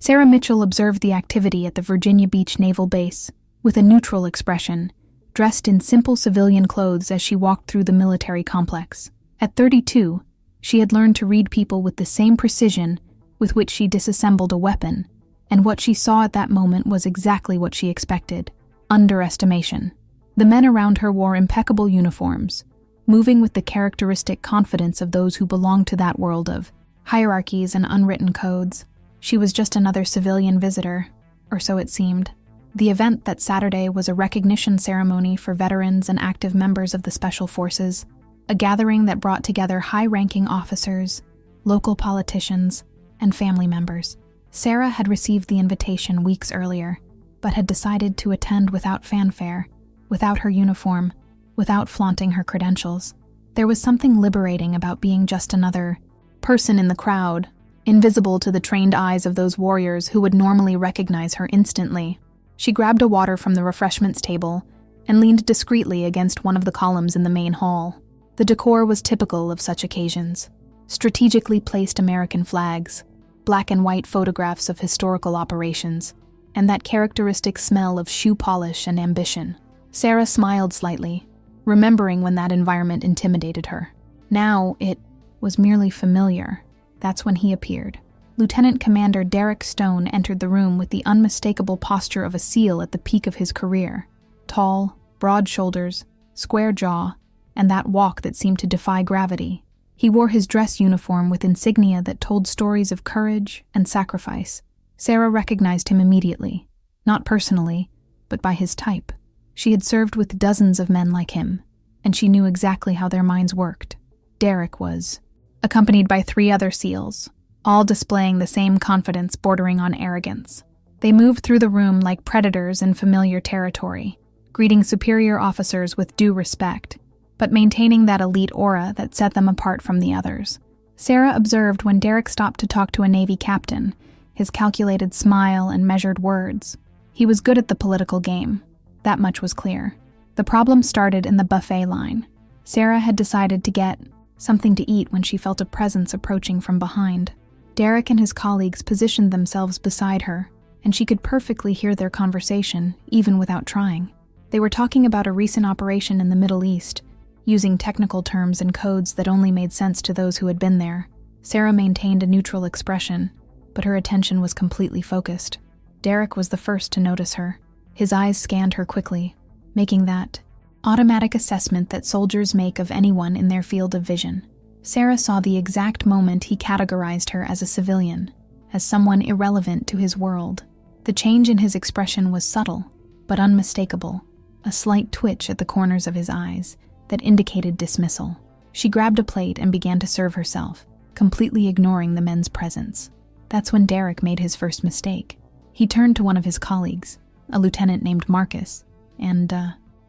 Sarah Mitchell observed the activity at the Virginia Beach Naval Base with a neutral expression, dressed in simple civilian clothes as she walked through the military complex. At 32, she had learned to read people with the same precision with which she disassembled a weapon, and what she saw at that moment was exactly what she expected: underestimation. The men around her wore impeccable uniforms, moving with the characteristic confidence of those who belonged to that world of hierarchies and unwritten codes. She was just another civilian visitor, or so it seemed. The event that Saturday was a recognition ceremony for veterans and active members of the Special Forces, a gathering that brought together high-ranking officers, local politicians, and family members. Sarah had received the invitation weeks earlier, but had decided to attend without fanfare, without her uniform, without flaunting her credentials. There was something liberating about being just another person in the crowd, invisible to the trained eyes of those warriors who would normally recognize her instantly. She grabbed a water from the refreshments table and leaned discreetly against one of the columns in the main hall. The decor was typical of such occasions: strategically placed American flags, black and white photographs of historical operations, and that characteristic smell of shoe polish and ambition. Sarah smiled slightly, remembering when that environment intimidated her. Now it was merely familiar. That's when he appeared. Lieutenant Commander Derek Stone entered the room with the unmistakable posture of a SEAL at the peak of his career. Tall, broad shoulders, square jaw, and that walk that seemed to defy gravity. He wore his dress uniform with insignia that told stories of courage and sacrifice. Sarah recognized him immediately, not personally, but by his type. She had served with dozens of men like him, and she knew exactly how their minds worked. Derek was accompanied by 3 other SEALs, all displaying the same confidence bordering on arrogance. They moved through the room like predators in familiar territory, greeting superior officers with due respect, but maintaining that elite aura that set them apart from the others. Sarah observed when Derek stopped to talk to a Navy captain, his calculated smile and measured words. He was good at the political game. That much was clear. The problem started in the buffet line. Sarah had decided to get something to eat when she felt a presence approaching from behind. Derek and his colleagues positioned themselves beside her, and she could perfectly hear their conversation, even without trying. They were talking about a recent operation in the Middle East, using technical terms and codes that only made sense to those who had been there. Sarah maintained a neutral expression, but her attention was completely focused. Derek was the first to notice her. His eyes scanned her quickly, making that automatic assessment that soldiers make of anyone in their field of vision. Sarah saw the exact moment he categorized her as a civilian, as someone irrelevant to his world. The change in his expression was subtle, but unmistakable, a slight twitch at the corners of his eyes that indicated dismissal. She grabbed a plate and began to serve herself, completely ignoring the men's presence. That's when Derek made his first mistake. He turned to one of his colleagues, a lieutenant named Marcus, and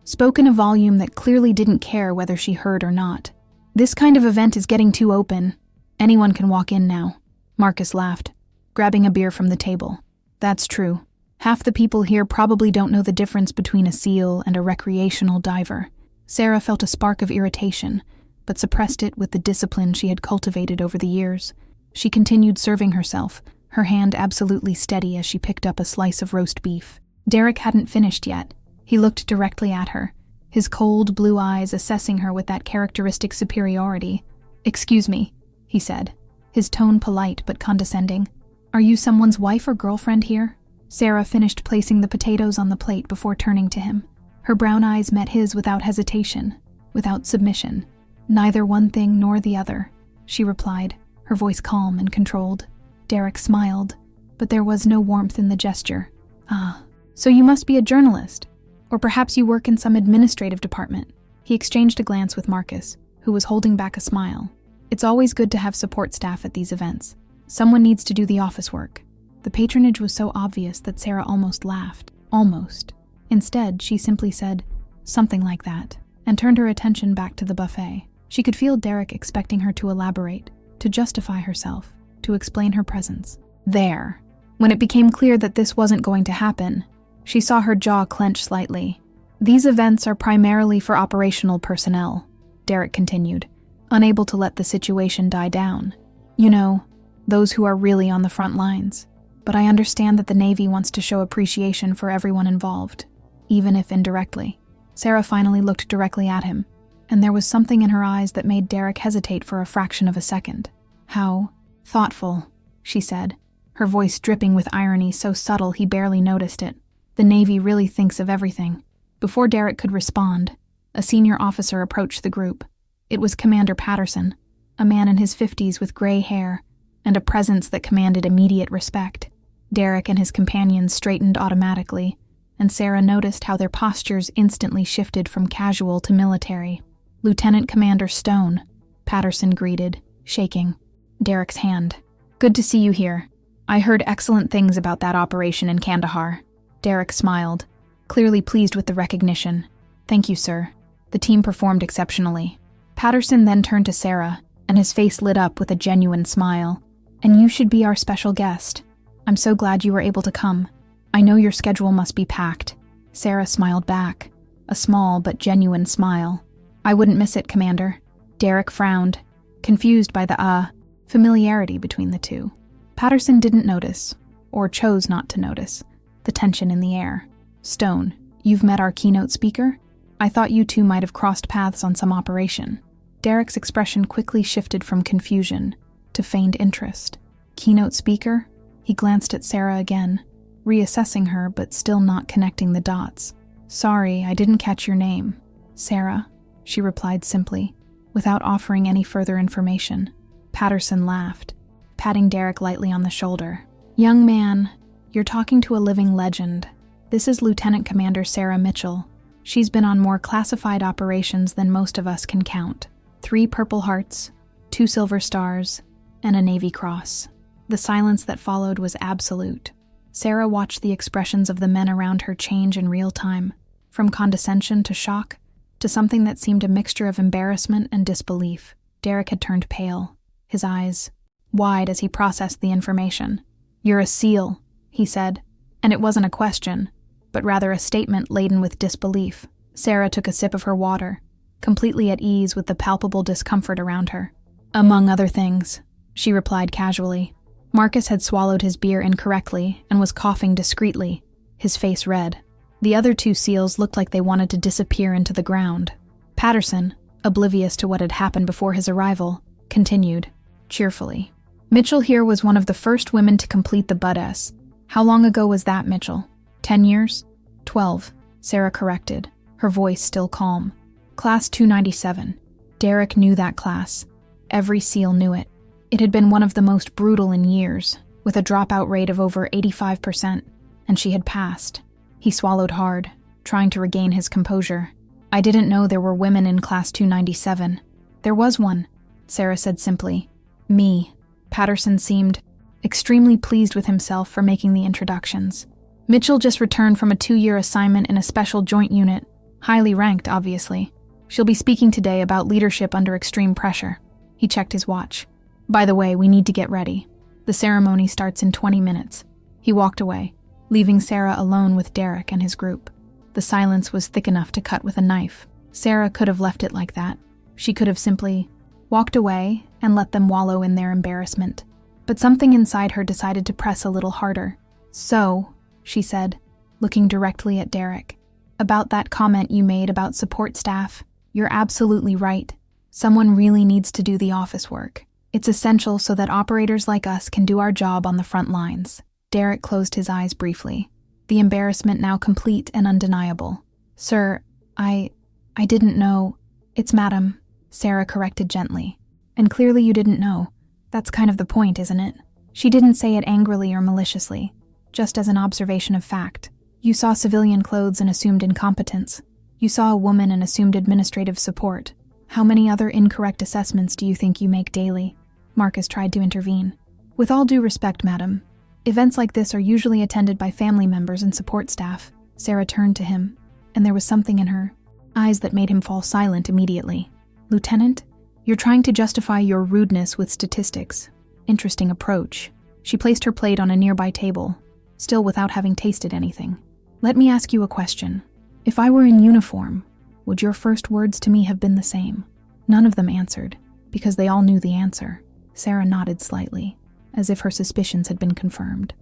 spoke in a volume that clearly didn't care whether she heard or not. "This kind of event is getting too open. Anyone can walk in now." Marcus laughed, grabbing a beer from the table. "That's true. Half the people here probably don't know the difference between a SEAL and a recreational diver." Sarah felt a spark of irritation, but suppressed it with the discipline she had cultivated over the years. She continued serving herself, her hand absolutely steady as she picked up a slice of roast beef. Derek hadn't finished yet. He looked directly at her, his cold blue eyes assessing her with that characteristic superiority. "Excuse me," he said, his tone polite but condescending. "Are you someone's wife or girlfriend here?" Sarah finished placing the potatoes on the plate before turning to him. Her brown eyes met his without hesitation, without submission. "Neither one thing nor the other," she replied, her voice calm and controlled. Derek smiled, but there was no warmth in the gesture. "Ah, so you must be a journalist. Or perhaps you work in some administrative department." He exchanged a glance with Marcus, who was holding back a smile. "It's always good to have support staff at these events. Someone needs to do the office work." The patronage was so obvious that Sarah almost laughed. Almost. Instead, she simply said, "Something like that," and turned her attention back to the buffet. She could feel Derek expecting her to elaborate, to justify herself, to explain her presence. There. When it became clear that this wasn't going to happen, she saw her jaw clench slightly. "These events are primarily for operational personnel," Derek continued, unable to let the situation die down. "You know, those who are really on the front lines. but I understand that the Navy wants to show appreciation for everyone involved, even if indirectly. Sarah finally looked directly at him, and there was something in her eyes that made Derek hesitate for a fraction of a second. "How thoughtful," she said, her voice dripping with irony so subtle he barely noticed it. "The Navy really thinks of everything." Before Derek could respond, a senior officer approached the group. It was Commander Patterson, a man in his 50s with gray hair and a presence that commanded immediate respect. Derek and his companions straightened automatically, and Sarah noticed how their postures instantly shifted from casual to military. "Lieutenant Commander Stone," Patterson greeted, shaking Derek's hand. "Good to see you here. I heard excellent things about that operation in Kandahar." Derek smiled, clearly pleased with the recognition. "Thank you, sir. The team performed exceptionally." Patterson then turned to Sarah, and his face lit up with a genuine smile. "And you should be our special guest. I'm so glad you were able to come. I know your schedule must be packed." Sarah smiled back, a small but genuine smile. "I wouldn't miss it, Commander." Derek frowned, confused by the familiarity between the two. Patterson didn't notice, or chose not to notice, the tension in the air. "Stone, you've met our keynote speaker? I thought you two might have crossed paths on some operation." Derek's expression quickly shifted from confusion to feigned interest. "Keynote speaker?" He glanced at Sarah again, reassessing her but still not connecting the dots. "Sorry, I didn't catch your name." "Sarah," she replied simply, without offering any further information. Patterson laughed, patting Derek lightly on the shoulder. "Young man, you're talking to a living legend. This is Lieutenant Commander Sarah Mitchell. She's been on more classified operations than most of us can count. 3 Purple Hearts, 2 Silver Stars, and a Navy Cross." The silence that followed was absolute. Sarah watched the expressions of the men around her change in real time, from condescension to shock, to something that seemed a mixture of embarrassment and disbelief. Derek had turned pale, his eyes wide as he processed the information. "You're a SEAL," he said, and it wasn't a question, but rather a statement laden with disbelief. Sarah took a sip of her water, completely at ease with the palpable discomfort around her. "Among other things," she replied casually. Marcus had swallowed his beer incorrectly and was coughing discreetly, his face red. The other 2 SEALs looked like they wanted to disappear into the ground. Patterson, oblivious to what had happened before his arrival, continued, cheerfully. "Mitchell here was one of the first women to complete the BUD-S. How long ago was that, Mitchell? 10 years? 12, Sarah corrected, her voice still calm. Class 297. Derek knew that class. Every SEAL knew it. It had been one of the most brutal in years, with a dropout rate of over 85%, and she had passed. He swallowed hard, trying to regain his composure. "I didn't know there were women in Class 297. "There was one," Sarah said simply. "Me." Patterson seemed extremely pleased with himself for making the introductions. "Mitchell just returned from a 2-year assignment in a special joint unit, highly ranked, obviously. She'll be speaking today about leadership under extreme pressure." He checked his watch. "By the way, we need to get ready. The ceremony starts in 20 minutes. He walked away, leaving Sarah alone with Derek and his group. The silence was thick enough to cut with a knife. Sarah could have left it like that. She could have simply walked away and let them wallow in their embarrassment. But something inside her decided to press a little harder. "So," she said, looking directly at Derek, "about that comment you made about support staff, you're absolutely right. Someone really needs to do the office work. It's essential so that operators like us can do our job on the front lines." Derek closed his eyes briefly, the embarrassment now complete and undeniable. "Sir, I didn't know." "It's madam," Sarah corrected gently. "And clearly you didn't know. That's kind of the point, isn't it?" She didn't say it angrily or maliciously, just as an observation of fact. "You saw civilian clothes and assumed incompetence. You saw a woman and assumed administrative support. How many other incorrect assessments do you think you make daily?" Marcus tried to intervene. "With all due respect, madam, events like this are usually attended by family members and support staff." Sarah turned to him, and there was something in her eyes that made him fall silent immediately. "Lieutenant, you're trying to justify your rudeness with statistics. Interesting approach." She placed her plate on a nearby table, still without having tasted anything. "Let me ask you a question. If I were in uniform, would your first words to me have been the same?" None of them answered, because they all knew the answer. Sarah nodded slightly, as if her suspicions had been confirmed.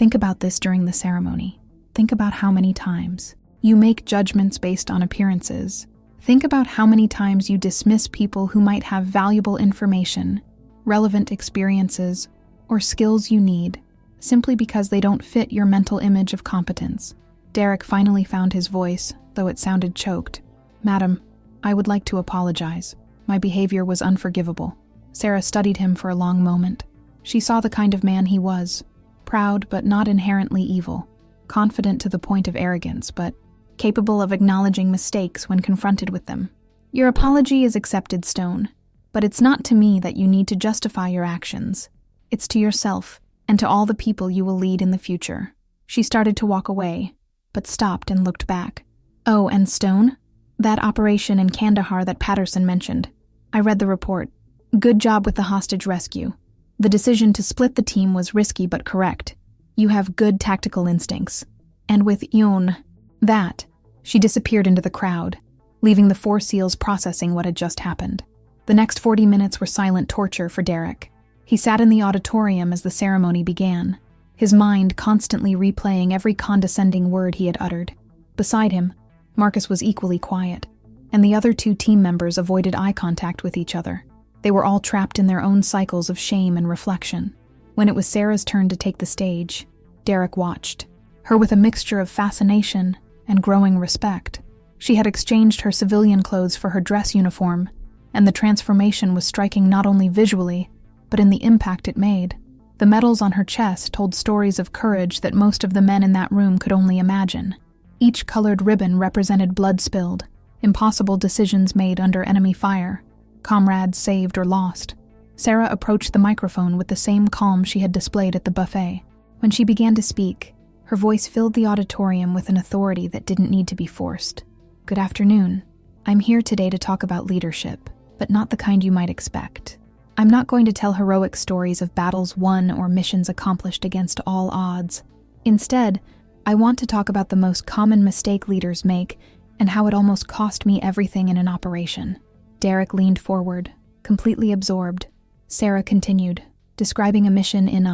Think about this during the ceremony. Think about how many times you make judgments based on appearances. Think about how many times you dismiss people who might have valuable information, relevant experiences, or skills you need, simply because they don't fit your mental image of competence. Derek finally found his voice, though it sounded choked. "Madam, I would like to apologize. My behavior was unforgivable." Sarah studied him for a long moment. She saw the kind of man he was, proud but not inherently evil, confident to the point of arrogance, but capable of acknowledging mistakes when confronted with them. "Your apology is accepted, Stone, but it's not to me that you need to justify your actions. It's to yourself and to all the people you will lead in the future." She started to walk away, but stopped and looked back. "Oh, and Stone? That operation in Kandahar that Patterson mentioned. I read the report. Good job with the hostage rescue. The decision to split the team was risky but correct. You have good tactical instincts. And with Yon, that..." She disappeared into the crowd, leaving the 4 SEALs processing what had just happened. The next 40 minutes were silent torture for Derek. He sat in the auditorium as the ceremony began, his mind constantly replaying every condescending word he had uttered. Beside him, Marcus was equally quiet, and the other 2 team members avoided eye contact with each other. They were all trapped in their own cycles of shame and reflection. When it was Sarah's turn to take the stage, Derek watched, her with a mixture of fascination and growing respect. She had exchanged her civilian clothes for her dress uniform, and the transformation was striking not only visually, but in the impact it made. The medals on her chest told stories of courage that most of the men in that room could only imagine. Each colored ribbon represented blood spilled, impossible decisions made under enemy fire, comrades saved or lost. Sarah approached the microphone with the same calm she had displayed at the buffet. When she began to speak, her voice filled the auditorium with an authority that didn't need to be forced. "Good afternoon. I'm here today to talk about leadership, but not the kind you might expect. I'm not going to tell heroic stories of battles won or missions accomplished against all odds. Instead, I want to talk about the most common mistake leaders make and how it almost cost me everything in an operation." Derek leaned forward, completely absorbed. Sarah continued, describing a mission in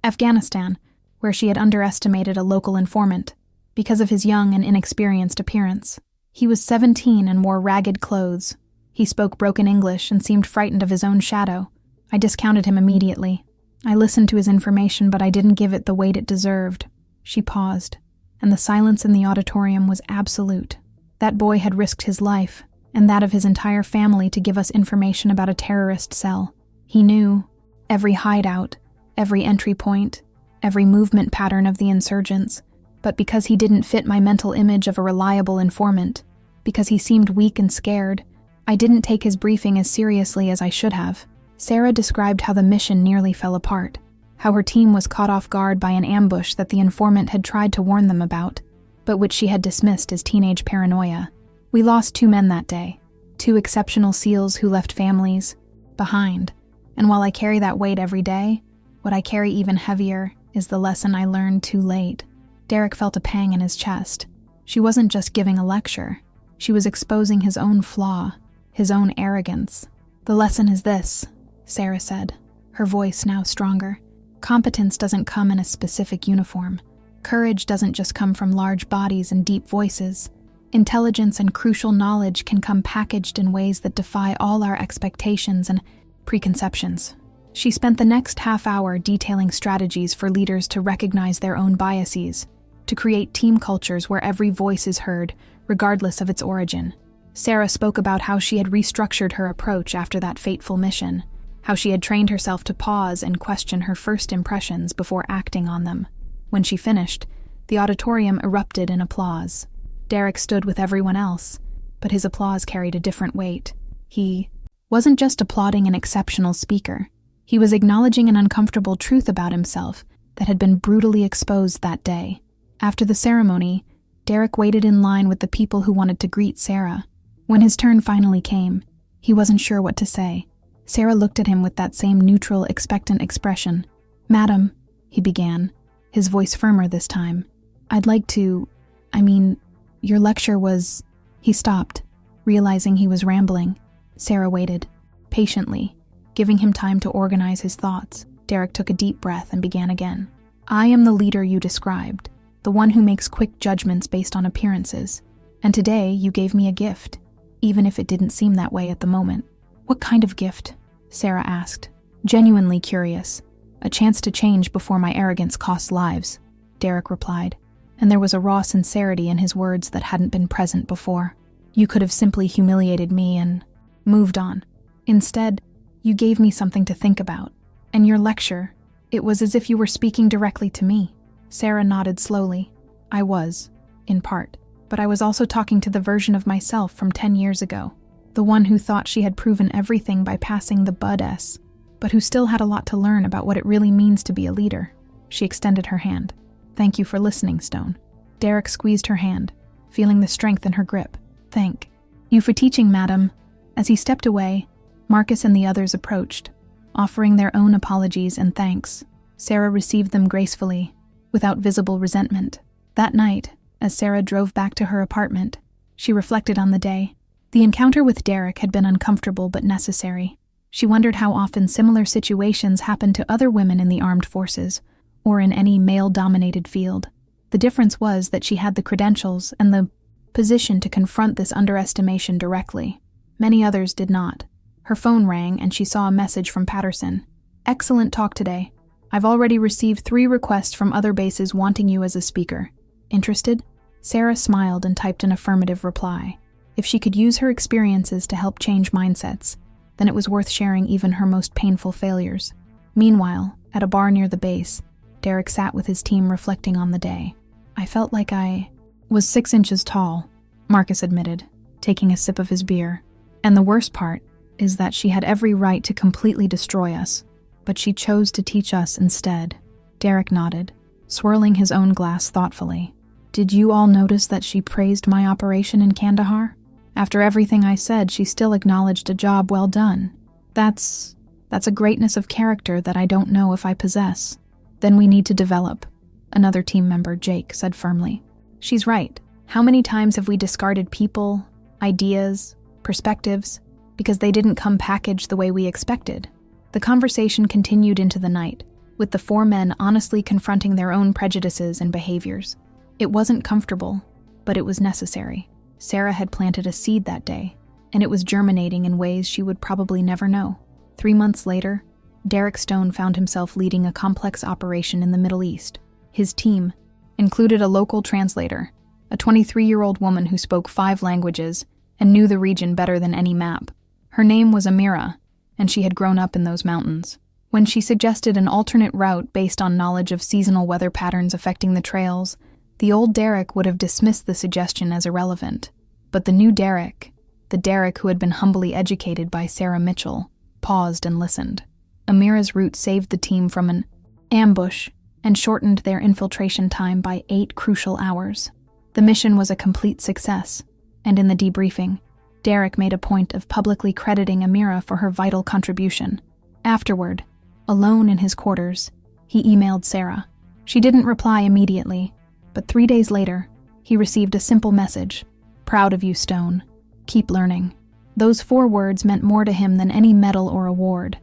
Afghanistan, where she had underestimated a local informant because of his young and inexperienced appearance. He was 17 and wore ragged clothes. He spoke broken English and seemed frightened of his own shadow. I discounted him immediately. I listened to his information, but I didn't give it the weight it deserved. She paused, and the silence in the auditorium was absolute. That boy had risked his life, and that of his entire family, to give us information about a terrorist cell. He knew every hideout, every entry point, every movement pattern of the insurgents, but because he didn't fit my mental image of a reliable informant, because he seemed weak and scared, I didn't take his briefing as seriously as I should have. Sarah described how the mission nearly fell apart, how her team was caught off guard by an ambush that the informant had tried to warn them about, but which she had dismissed as teenage paranoia. We lost 2 men that day, 2 exceptional SEALs who left families behind, and while I carry that weight every day, what I carry even heavier is the lesson I learned too late. Derek felt a pang in his chest. She wasn't just giving a lecture. She was exposing his own flaw, his own arrogance. "The lesson is this," Sarah said, her voice now stronger. "Competence doesn't come in a specific uniform. Courage doesn't just come from large bodies and deep voices. Intelligence and crucial knowledge can come packaged in ways that defy all our expectations and preconceptions." She spent the next half hour detailing strategies for leaders to recognize their own biases, to create team cultures where every voice is heard, regardless of its origin. Sarah spoke about how she had restructured her approach after that fateful mission, how she had trained herself to pause and question her first impressions before acting on them. When she finished, the auditorium erupted in applause. Derek stood with everyone else, but his applause carried a different weight. He wasn't just applauding an exceptional speaker. He was acknowledging an uncomfortable truth about himself that had been brutally exposed that day. After the ceremony, Derek waited in line with the people who wanted to greet Sarah. When his turn finally came, he wasn't sure what to say. Sarah looked at him with that same neutral, expectant expression. "Madam," he began, his voice firmer this time. "I'd like to... your lecture was..." He stopped, realizing he was rambling. Sarah waited, patiently, giving him time to organize his thoughts. Derek took a deep breath and began again. I am the leader you described, the one who makes quick judgments based on appearances. And today you gave me a gift, even if it didn't seem that way at the moment." "What kind of gift?" Sarah asked, genuinely curious. "A chance to change before my arrogance costs lives," Derek replied, and there was a raw sincerity in his words that hadn't been present before. "You could have simply humiliated me and moved on. Instead, you gave me something to think about. And your lecture, it was as if you were speaking directly to me." Sarah nodded slowly. "I was, in part, but I was also talking to the version of myself from 10 years ago, the one who thought she had proven everything by passing the Bud-S, but who still had a lot to learn about what it really means to be a leader." She extended her hand. "Thank you for listening, Stone." Derek squeezed her hand, feeling the strength in her grip. "Thank you for teaching, madam." As he stepped away, Marcus and the others approached, offering their own apologies and thanks. Sarah received them gracefully, without visible resentment. That night, as Sarah drove back to her apartment, she reflected on the day. The encounter with Derek had been uncomfortable but necessary. She wondered how often similar situations happened to other women in the armed forces, or in any male-dominated field. The difference was that she had the credentials and the position to confront this underestimation directly. Many others did not. Her phone rang and she saw a message from Patterson. "Excellent talk today. I've already received 3 requests from other bases wanting you as a speaker. Interested?" Sarah smiled and typed an affirmative reply. If she could use her experiences to help change mindsets, then it was worth sharing even her most painful failures. Meanwhile, at a bar near the base, Derek sat with his team reflecting on the day. "I felt like I was 6 inches tall," Marcus admitted, taking a sip of his beer. "And the worst part is that she had every right to completely destroy us, but she chose to teach us instead." Derek nodded, swirling his own glass thoughtfully. "Did you all notice that she praised my operation in Kandahar? After everything I said, she still acknowledged a job well done. That's a greatness of character that I don't know if I possess." "Then we need to develop," another team member, Jake, said firmly. "She's right. How many times have we discarded people, ideas, perspectives, because they didn't come packaged the way we expected?" The conversation continued into the night, with the 4 men honestly confronting their own prejudices and behaviors. It wasn't comfortable, but it was necessary. Sarah had planted a seed that day, and it was germinating in ways she would probably never know. 3 months later, Derek Stone found himself leading a complex operation in the Middle East. His team included a local translator, a 23-year-old woman who spoke 5 languages and knew the region better than any map. Her name was Amira, and she had grown up in those mountains. When she suggested an alternate route based on knowledge of seasonal weather patterns affecting the trails, the old Derek would have dismissed the suggestion as irrelevant. But the new Derek, the Derek who had been humbly educated by Sarah Mitchell, paused and listened. Amira's route saved the team from an ambush and shortened their infiltration time by 8 crucial hours. The mission was a complete success, and in the debriefing, Derek made a point of publicly crediting Amira for her vital contribution. Afterward, alone in his quarters, he emailed Sarah. She didn't reply immediately, but 3 days later, he received a simple message. "Proud of you, Stone. Keep learning." Those 4 words meant more to him than any medal or award.